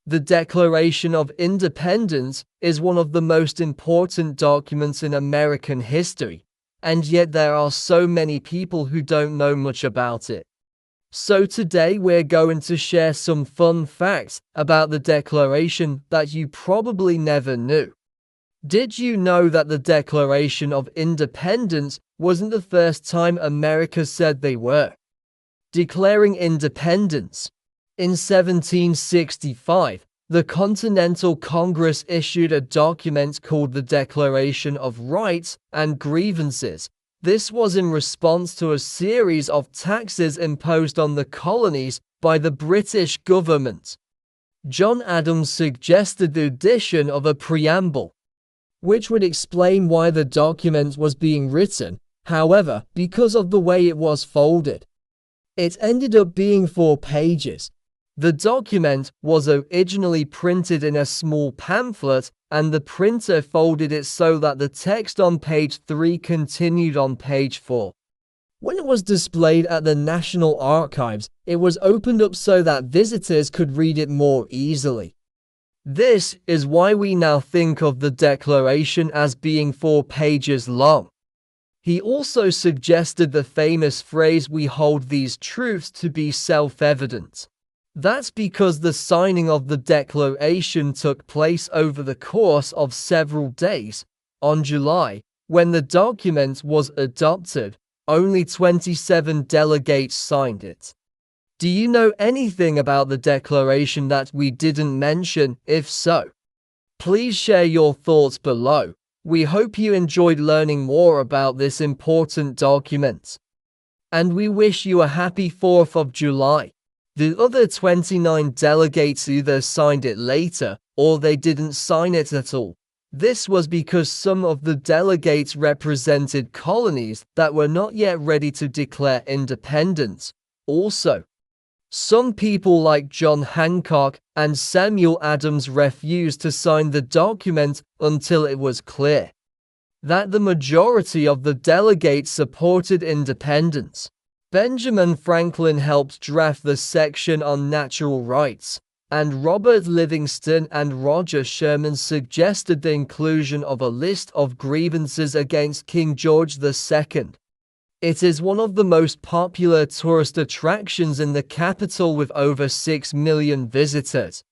The Declaration of Independence is one of the most important documents in American history, and yet there are so many people who don't know much about it. So today we're going to share some fun facts about the Declaration that you probably never knew. Did you know that the Declaration of Independence wasn't the first time America said they were declaring independence? In 1765, the Continental Congress issued a document called the Declaration of Rights and Grievances. This was in response to a series of taxes imposed on the colonies by the British government. John Adams suggested the addition of a preamble, which would explain why the document was being written. However, because of the way it was folded, it ended up being 4 pages. The document was originally printed in a small pamphlet, and the printer folded it so that the text on page 3 continued on page 4. When it was displayed at the National Archives, it was opened up so that visitors could read it more easily. This is why we now think of the Declaration as being 4 pages long. He also suggested the famous phrase, "We hold these truths to be self-evident." That's because the signing of the Declaration took place over the course of several days. On July, when the document was adopted, only 27 delegates signed it. Do you know anything about the Declaration that we didn't mention? If so, please share your thoughts below. We hope you enjoyed learning more about this important document. And we wish you a happy 4th of July. The other 29 delegates either signed it later, or they didn't sign it at all. This was because some of the delegates represented colonies that were not yet ready to declare independence. Also, some people like John Hancock and Samuel Adams refused to sign the document until it was clear that the majority of the delegates supported independence. Benjamin Franklin helped draft the section on natural rights, and Robert Livingston and Roger Sherman suggested the inclusion of a list of grievances against King George II. It is one of the most popular tourist attractions in the capital with over 6 million visitors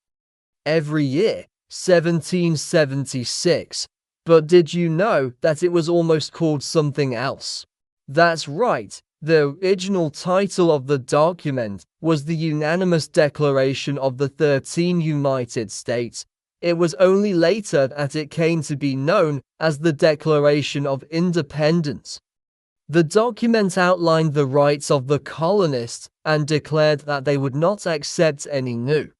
every year. 1776. But did you know that it was almost called something else? That's right. The original title of the document was the Unanimous Declaration of the 13 United States. It was only later that it came to be known as the Declaration of Independence. The document outlined the rights of the colonists and declared that they would not accept any new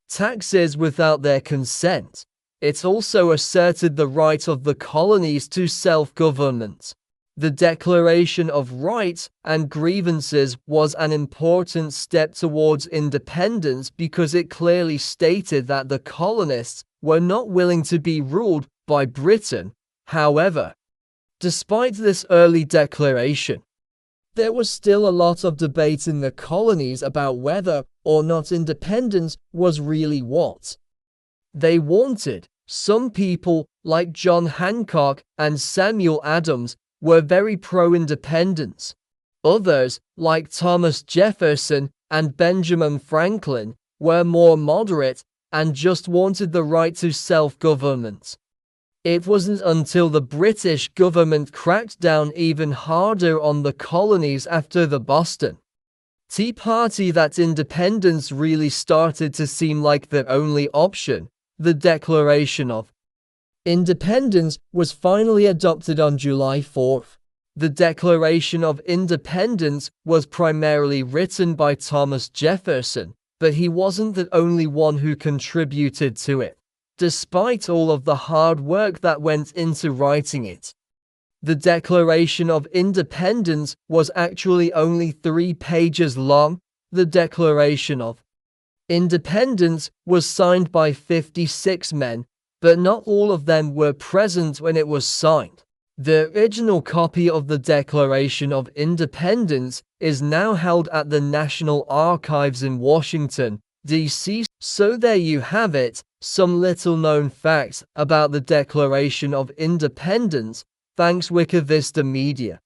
taxes without their consent. It also asserted the right of the colonies to self-government. The Declaration of Rights and Grievances was an important step towards independence because it clearly stated that the colonists were not willing to be ruled by Britain. However, despite this early declaration, there was still a lot of debate in the colonies about whether or not independence was really what they wanted. Some people, like John Hancock and Samuel Adams, were very pro-independence. Others, like Thomas Jefferson and Benjamin Franklin, were more moderate and just wanted the right to self-government. It wasn't until the British government cracked down even harder on the colonies after the Boston Tea Party that independence really started to seem like the only option. The Declaration of Independence was finally adopted on July 4th. The Declaration of Independence was primarily written by Thomas Jefferson, but he wasn't the only one who contributed to it, despite all of the hard work that went into writing it. The Declaration of Independence was actually only 3 pages long. The Declaration of Independence was signed by 56 men, but not all of them were present when it was signed. The original copy of the Declaration of Independence is now held at the National Archives in Washington, DC. So there you have it, some little known facts about the Declaration of Independence. Thanks Wikivista Media.